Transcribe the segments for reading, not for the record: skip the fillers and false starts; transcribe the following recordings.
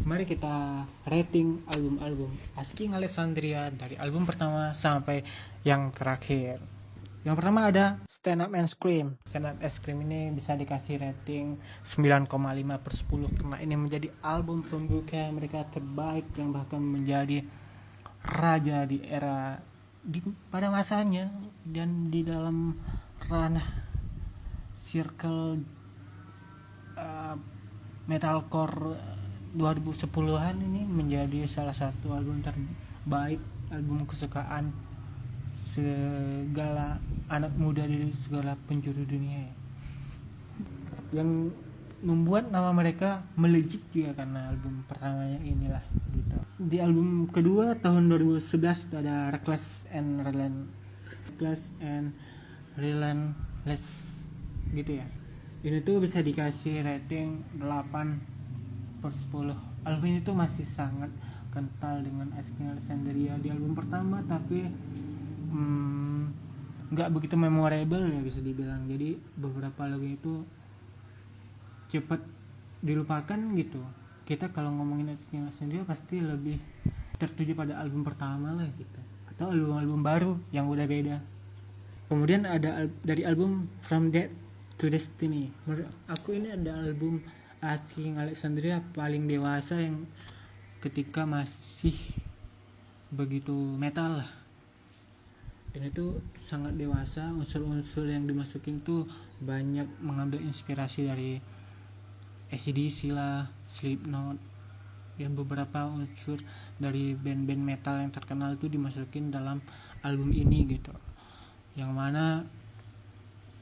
Mari kita rating album-album Asking Alexandria dari album pertama sampai yang terakhir. Yang pertama ada Stand Up and Scream. Stand Up and Scream ini bisa dikasih rating 9,5/10 karena ini menjadi album pembuka mereka terbaik yang bahkan menjadi raja di era pada masanya dan di dalam ranah circle metalcore 2010-an ini menjadi salah satu album terbaik, album kesukaan segala anak muda di segala penjuru dunia yang membuat nama mereka melejit juga karena album pertamanya inilah gitu. Di album kedua tahun 2011 ada Reckless and Relentless gitu ya. Ini tuh bisa dikasih rating 8/10. Album ini tuh masih sangat kental dengan Asking Alexandria di album pertama, tapi nggak begitu memorable ya bisa dibilang. Jadi beberapa lagu itu cepat dilupakan gitu. Kita kalau ngomongin Asking Alexandria pasti lebih tertuju pada album pertama lah gitu, atau album-album baru yang udah beda. Kemudian ada dari album From Death to Destiny. Menurut aku ini ada album Asking Alexandria paling dewasa yang ketika masih begitu metal lah. Dan itu sangat dewasa, unsur-unsur yang dimasukin tuh banyak mengambil inspirasi dari AC/DC lah, Slipknot, dan beberapa unsur dari band-band metal yang terkenal itu dimasukin dalam album ini gitu. Yang mana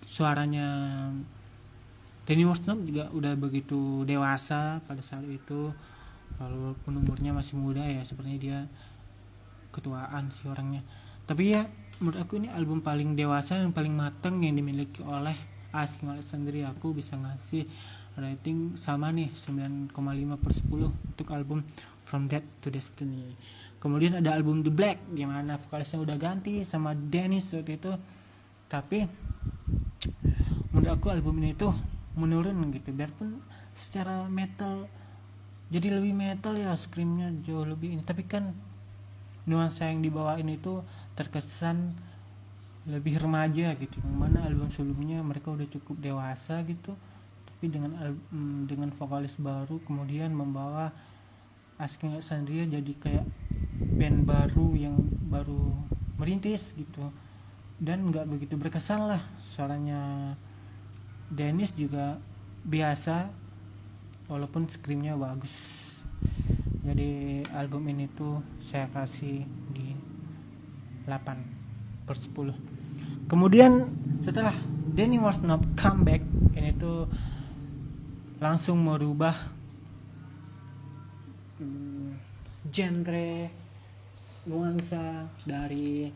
suaranya Danny Worsnop juga udah begitu dewasa pada saat itu, walaupun umurnya masih muda ya, sepertinya dia ketuaan sih orangnya. Tapi ya menurut aku ini album paling dewasa dan paling matang yang dimiliki oleh Asking Alexandria. Aku bisa ngasih rating sama nih 9,5/10 untuk album From Death to Destiny. Kemudian ada album The Black di mana vokalisnya udah ganti sama Dennis waktu itu. Tapi menurut aku album ini tuh menurun gitu, biarpun secara metal jadi lebih metal ya, screamnya jauh lebih ini, tapi kan nuansa yang dibawain itu terkesan lebih remaja gitu, yang mana album sebelumnya mereka udah cukup dewasa gitu, tapi dengan vokalis baru kemudian membawa Asking Alexandria jadi kayak band baru yang baru merintis gitu, dan nggak begitu berkesan lah. Suaranya Dennis juga biasa walaupun screamnya bagus. Jadi album ini tuh saya kasih di 8/10. Kemudian setelah Danny Worsnop comeback, ini tuh langsung merubah genre nuansa dari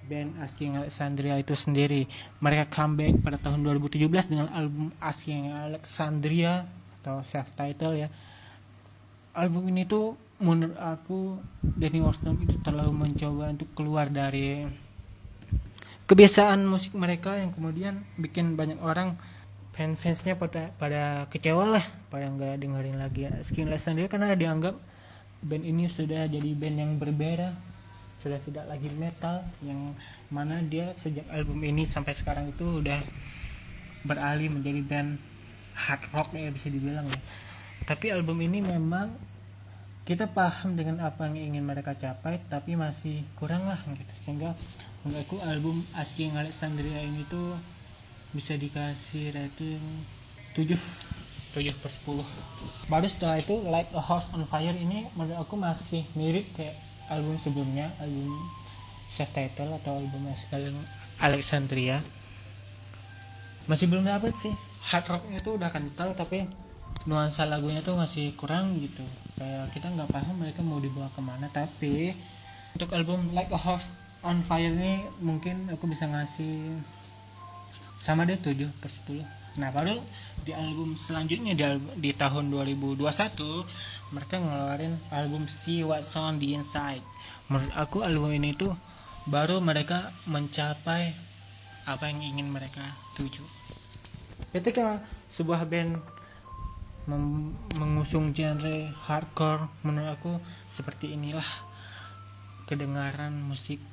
band Asking Alexandria itu sendiri. Mereka comeback pada tahun 2017 dengan album Asking Alexandria atau self-title ya. Album ini tuh menurut aku Danny Worsnop itu terlalu mencoba untuk keluar dari kebiasaan musik mereka yang kemudian bikin banyak orang fansnya pada kecewa lah, pada nggak dengerin lagi Asking Alexandria karena dianggap band ini sudah jadi band yang berbeda, sudah tidak lagi metal, yang mana dia sejak album ini sampai sekarang itu udah beralih menjadi band hard rock ya bisa dibilang ya. Tapi album ini memang kita paham dengan apa yang ingin mereka capai, tapi masih kurang lah gitu, sehingga menurutku album Asking Alexandria ini tuh bisa dikasih rating 7/10. Baru setelah itu Like a House on Fire ini menurut aku masih mirip kayak album sebelumnya, album self-title atau album Asking Alexandria. Masih belum dapat sih, hard rocknya tuh udah kental tapi nuansa lagunya tuh masih kurang gitu, kayak kita nggak paham mereka mau dibawa kemana. Tapi untuk album Like a House on Fire ini mungkin aku bisa ngasih sama deh 7/10. Nah baru di album selanjutnya di tahun 2021 mereka ngeluarin album See What's on the Inside. Menurut aku album ini tuh baru mereka mencapai apa yang ingin mereka tuju. Ketika sebuah band mengusung genre hardcore. Menurut aku seperti inilah kedengaran musik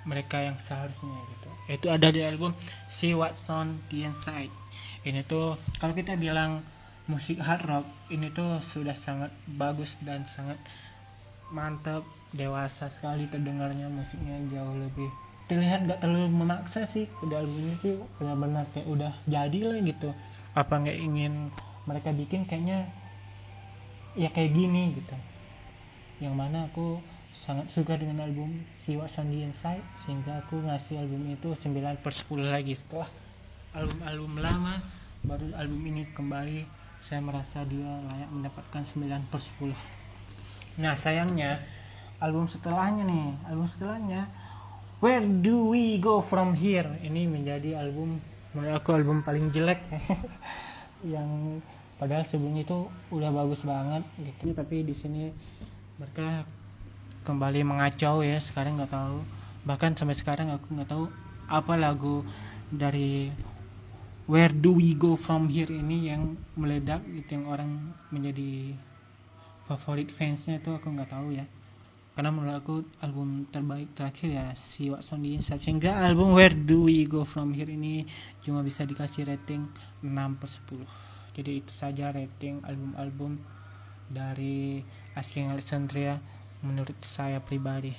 mereka yang seharusnya gitu. Itu ada di album See What's on the Inside. Ini tuh kalau kita bilang musik hard rock, ini tuh sudah sangat bagus dan sangat mantap, dewasa sekali terdengarnya, musiknya jauh lebih terlihat gak terlalu memaksa sih. Di album ini sih benar-benar kayak udah jadi lah gitu, apa nggak ingin mereka bikin kayaknya ya kayak gini gitu. Yang mana aku sangat suka dengan album See What's on the Inside, sehingga aku ngasih album itu 9/10 lagi. Setelah album-album lama, baru album ini kembali, saya merasa dia layak mendapatkan 9/10. Nah sayangnya album setelahnya Where Do We Go From Here, ini menjadi album, menurut aku album paling jelek yang padahal sebelumnya itu udah bagus banget gitu. Tapi di sini mereka kembali mengacau ya. Sekarang nggak tahu, bahkan sampai sekarang aku nggak tahu apa lagu dari Where Do We Go From Here ini yang meledak gitu, yang orang menjadi favorit fansnya, itu aku nggak tahu ya. Karena menurut aku album terbaik terakhir ya si What's on the Inside, sehingga album Where Do We Go From Here ini cuma bisa dikasih rating 6/10. Jadi itu saja rating album-album dari Asking Alexandria menurut saya pribadi.